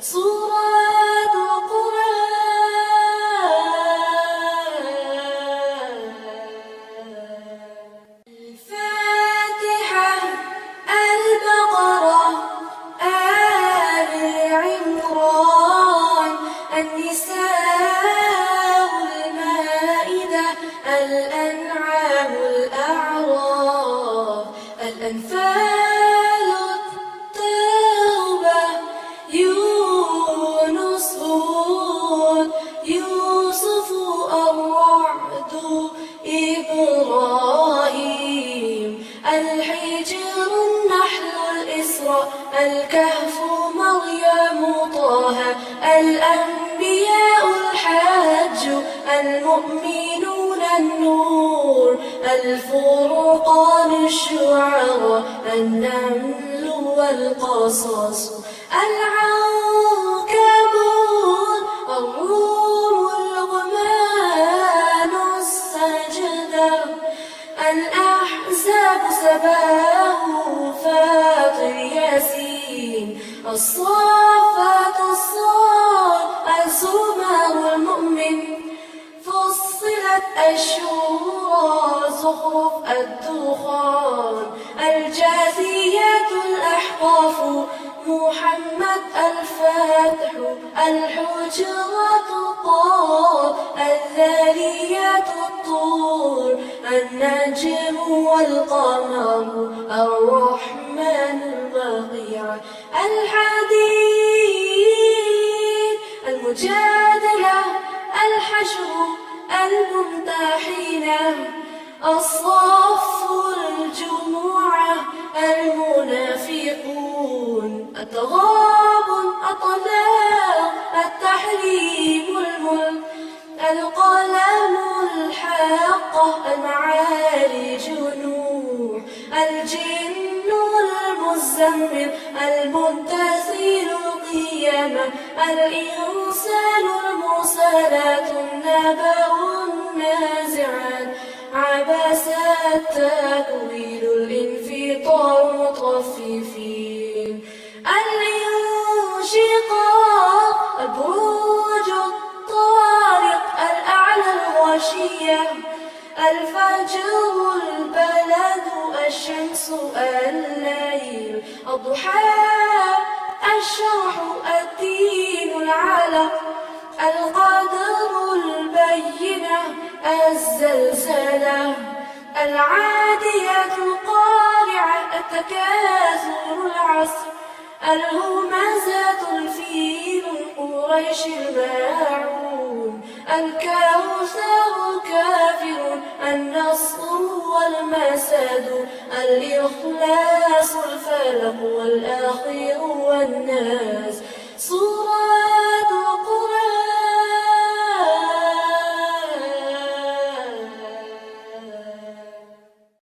سورة القرآن الفاتحة البقرة آل عمران النساء المائدة الأنعام الأعراف الأنفال التوبة يونس هود يوسف الرعد إبراهيم الحجر النحل الإسراء الكهف مريم طه الأنبياء الحج المؤمنون النور الفرقان الشعراء النمل والقصص العنكبوت الروم اللقمان السجدة الأحزاب سباه فاطر ياسين الصافات الصاد الزمر المؤمن فصلت الشورى زخرف الدخان الجاثيات الأحقاف محمد الفاتح الحجرات الطار الذاريات الطور النجم والقمر الرحمن البقيع الحديد المجادلة الحشر الممتحنة الصف الجموعة المنافقون التغابن الطلاق التحريم الملك القلم الحاقة المعارج نوح الجن المزمل المنتظر القيامة الإنسان المرسلات النبأ النازعات عبس التأويل الانفطار مطففين الانشقاق البروج الطارق الأعلى الغاشية الفجر البلد الشمس الليل الضحى الشرح الدين العلق القدر البينة الزلزلة العاديات القارعة التكاثر العصر الهمزات الفيل قريش الماعون الكوثر كافر النصر والمسد الإخلاص الفلق والآخر والناس سورة